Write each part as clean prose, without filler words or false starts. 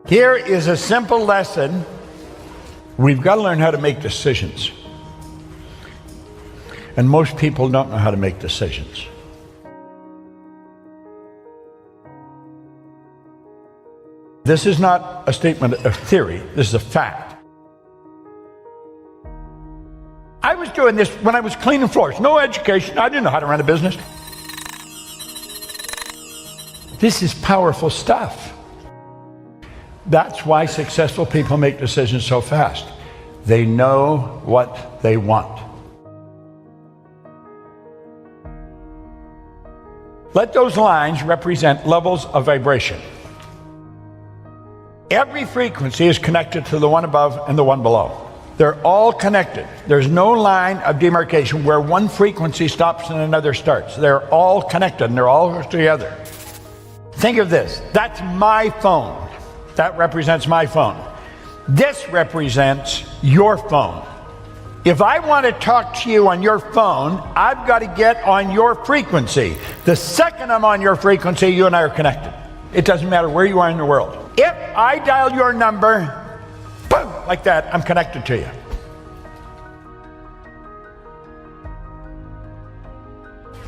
Here is a simple lesson. We've got to learn how to make decisions. And most people don't know how to make decisions. This is not a statement of theory. This is a fact. I was doing this when I was cleaning floors. No education. I didn't know how to run a business. This is powerful stuff. That's why successful people make decisions so fast. They know what they want. Let those lines represent levels of vibration. Every frequency is connected to the one above and the one below. They're all connected. There's no line of demarcation where one frequency stops and another starts. They're all connected and they're all together. Think of this. That's my phone. That represents my phone. This represents your phone. If I want to talk to you on your phone, I've got to get on your frequency. The second I'm on your frequency, you and I are connected. It doesn't matter where you are in the world. If I dial your number, boom, like that, I'm connected to you.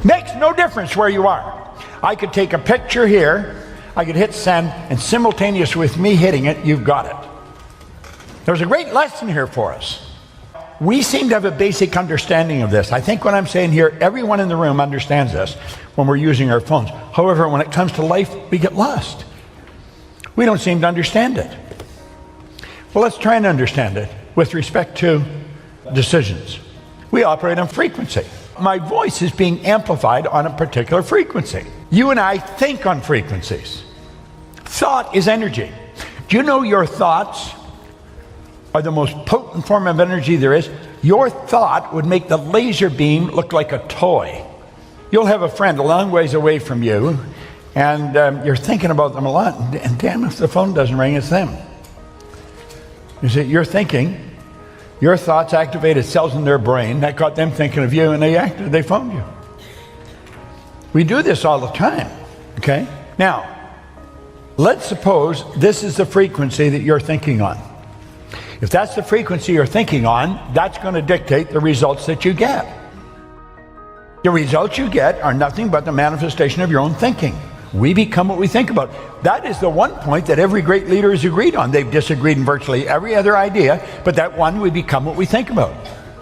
Makes no difference where you are. I could take a picture here, I could hit send, and simultaneous with me hitting it, you've got it. There's a great lesson here for us. We seem to have a basic understanding of this. I think what I'm saying here, everyone in the room understands this when we're using our phones. However, when it comes to life, we get lost. We don't seem to understand it. Well, let's try and understand it with respect to decisions. We operate on frequency. My voice is being amplified on a particular frequency. You and I think on frequencies. Thought is energy. Do you know your thoughts are the most potent form of energy there is? Your thought would make the laser beam look like a toy. You'll have a friend a long ways away from you, and you're thinking about them a lot, and damn if the phone doesn't ring, it's them. You see, you're thinking, your thoughts activated cells in their brain, that got them thinking of you, and they phoned you. We do this all the time, okay? Now, let's suppose this is the frequency that you're thinking on. If that's the frequency you're thinking on, that's going to dictate the results that you get. The results you get are nothing but the manifestation of your own thinking. We become what we think about. That is the one point that every great leader has agreed on. They've disagreed in virtually every other idea, but that one, we become what we think about.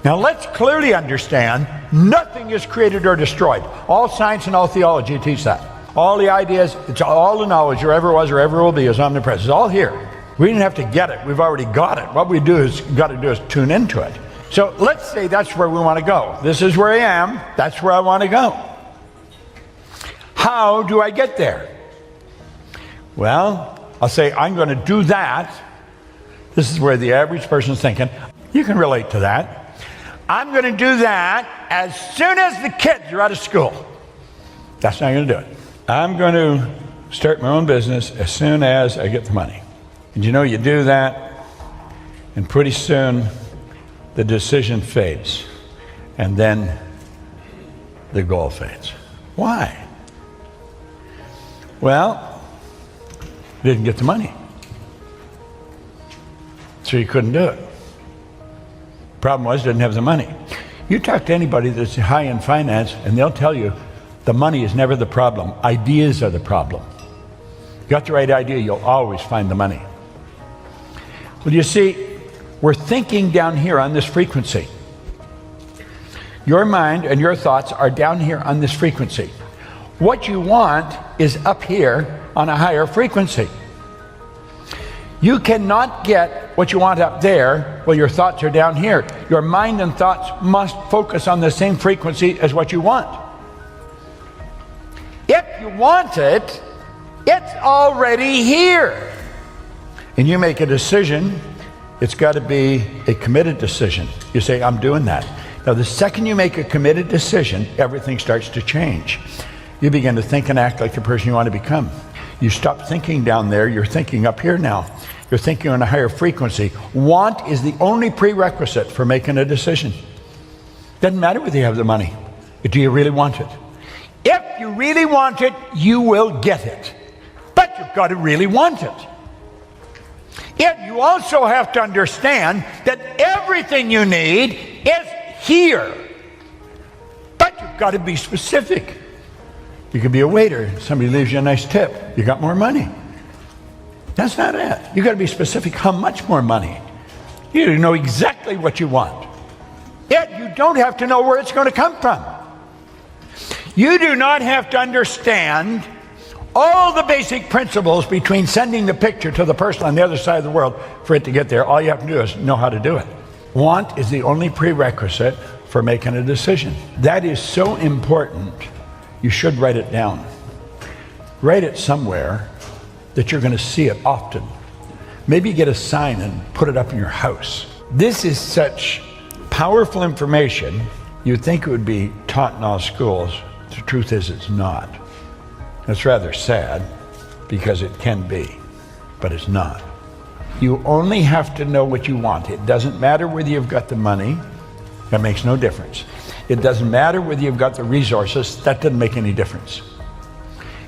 Now let's clearly understand, nothing is created or destroyed. All science and all theology teach that. All the ideas, it's all the knowledge there ever was or ever will be is omnipresent. It's all here. We didn't have to get it. We've already got it. What we got to do is tune into it. So let's say that's where we want to go. This is where I am. That's where I want to go. How do I get there? Well, I'll say I'm going to do that. This is where the average person is thinking. You can relate to that. I'm going to do that as soon as the kids are out of school. That's not going to do it. I'm going to start my own business as soon as I get the money. And you know, you do that, and pretty soon the decision fades, and then the goal fades. Why? Well, you didn't get the money, so you couldn't do it. Problem was, you didn't have the money. You talk to anybody that's high in finance, and they'll tell you the money is never the problem. Ideas are the problem. You got the right idea, you'll always find the money. Well, you see, we're thinking down here on this frequency. Your mind and your thoughts are down here on this frequency. What you want is up here on a higher frequency. You cannot get what you want up there while your thoughts are down here. Your mind and thoughts must focus on the same frequency as what you want. If you want it, it's already here. And you make a decision, it's got to be a committed decision. You say, I'm doing that. Now, the second you make a committed decision, everything starts to change. You begin to think and act like the person you want to become. You stop thinking down there, you're thinking up here now. You're thinking on a higher frequency. Want is the only prerequisite for making a decision. Doesn't matter whether you have the money. Do you really want it? If you really want it, you will get it. But you've got to really want it. Yet you also have to understand that everything you need is here. But you've got to be specific. You could be a waiter, somebody leaves you a nice tip, you got more money. That's not it. You've got to be specific how much more money. You know exactly what you want. Yet you don't have to know where it's going to come from. You do not have to understand all the basic principles between sending the picture to the person on the other side of the world for it to get there. All you have to do is know how to do it. Want is the only prerequisite for making a decision. That is so important, you should write it down. Write it somewhere that you're going to see it often. Maybe get a sign and put it up in your house. This is such powerful information, you'd think it would be taught in all schools. The truth is it's not. It's rather sad because it can be, but it's not. You only have to know what you want. It doesn't matter whether you've got the money. That makes no difference. It doesn't matter whether you've got the resources. That doesn't make any difference.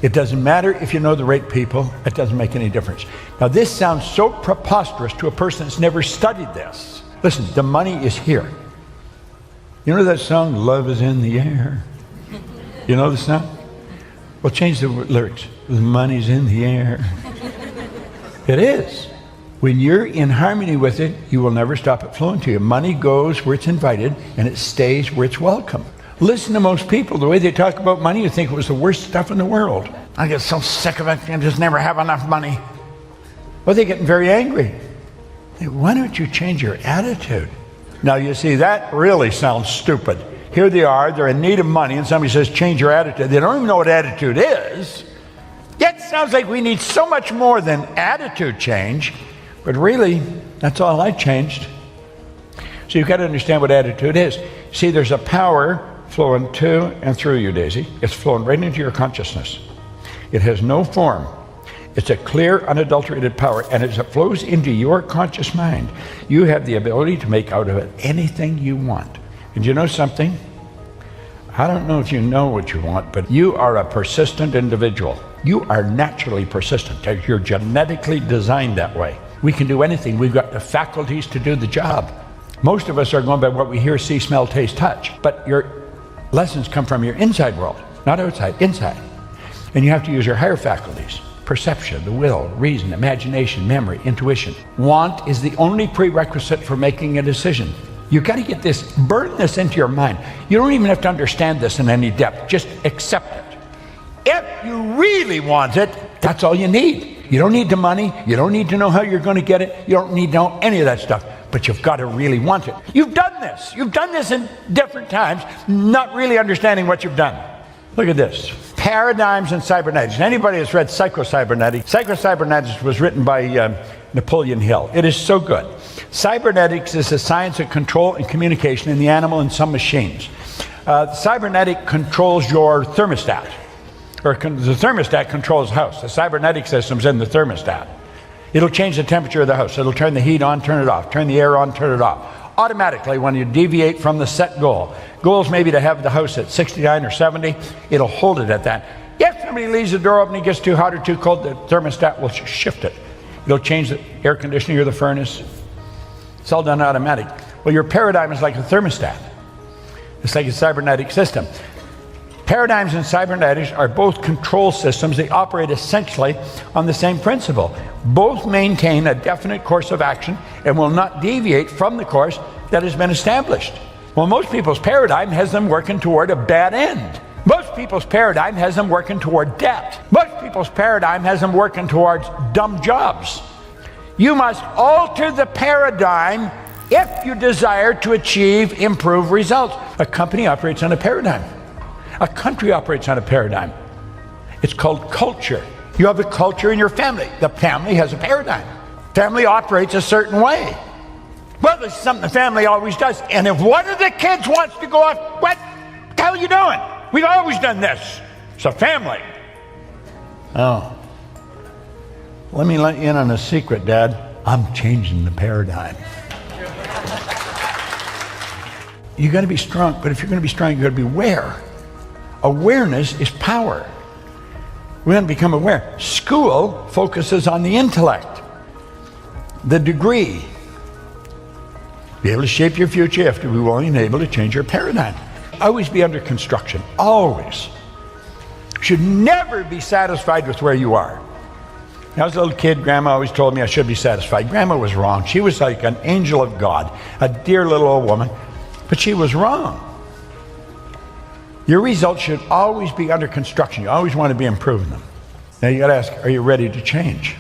It doesn't matter if you know the right people. It doesn't make any difference. Now this sounds so preposterous to a person that's never studied this. Listen, the money is here. You know that song, Love is in the Air? You know the song? Well, change the lyrics. The money's in the air. It is. When you're in harmony with it, you will never stop it flowing to you. Money goes where it's invited, and it stays where it's welcome. Listen to most people. The way they talk about money, you think it was the worst stuff in the world. I get so sick of it. I just never have enough money. Well, they're getting very angry. Hey, why don't you change your attitude? Now, you see, that really sounds stupid. Here they are, they're in need of money, and somebody says, change your attitude. They don't even know what attitude is. Yet it sounds like we need so much more than attitude change, but really, that's all I changed. So you've got to understand what attitude is. See, there's a power flowing to and through you, Daisy. It's flowing right into your consciousness. It has no form. It's a clear, unadulterated power, and as it flows into your conscious mind, you have the ability to make out of it anything you want. And you know something? I don't know if you know what you want, but you are a persistent individual. You are naturally persistent. You're genetically designed that way. We can do anything. We've got the faculties to do the job. Most of us are going by what we hear, see, smell, taste, touch. But your lessons come from your inside world, not outside, inside. And you have to use your higher faculties. Perception, the will, reason, imagination, memory, intuition. Want is the only prerequisite for making a decision. You've got to get this, burn this into your mind. You don't even have to understand this in any depth. Just accept it. If you really want it, that's all you need. You don't need the money. You don't need to know how you're going to get it. You don't need to know any of that stuff. But you've got to really want it. You've done this. You've done this in different times, not really understanding what you've done. Look at this. Paradigms in cybernetics. Anybody that's read Psycho-Cybernetics was written by Napoleon Hill. It is so good. Cybernetics is the science of control and communication in the animal and some machines. Cybernetic controls your thermostat, or the thermostat controls the house. The cybernetic system's in the thermostat. It'll change the temperature of the house. It'll turn the heat on, turn it off, turn the air on, turn it off. Automatically, when you deviate from the set goal. Goal's maybe to have the house at 69 or 70. It'll hold it at that. If somebody leaves the door open, it gets too hot or too cold, the thermostat will shift it. It'll change the air conditioning or the furnace. It's all done automatic. Well, your paradigm is like a thermostat. It's like a cybernetic system. Paradigms in cybernetics are both control systems. They operate essentially on the same principle. Both maintain a definite course of action and will not deviate from the course that has been established. Well, most people's paradigm has them working toward a bad end. Most people's paradigm has them working toward debt. Most people's paradigm has them working towards dumb jobs. You must alter the paradigm if you desire to achieve improved results. A company operates on a paradigm. A country operates on a paradigm. It's called culture. You have a culture in your family. The family has a paradigm. Family operates a certain way. Well, this is something the family always does. And if one of the kids wants to go off, what the hell are you doing? We've always done this. It's a family. Oh. Let me let you in on a secret, Dad. I'm changing the paradigm. You got to be strong, but if you're going to be strong, you got to be aware. Awareness is power. We want to become aware. School focuses on the intellect. The degree. Be able to shape your future. You have to be willing and able to change your paradigm. Always be under construction. Always. Should never be satisfied with where you are. When I was a little kid, Grandma always told me I should be satisfied. Grandma was wrong. She was like an angel of God, a dear little old woman, but she was wrong. Your results should always be under construction. You always want to be improving them. Now you got to ask, are you ready to change?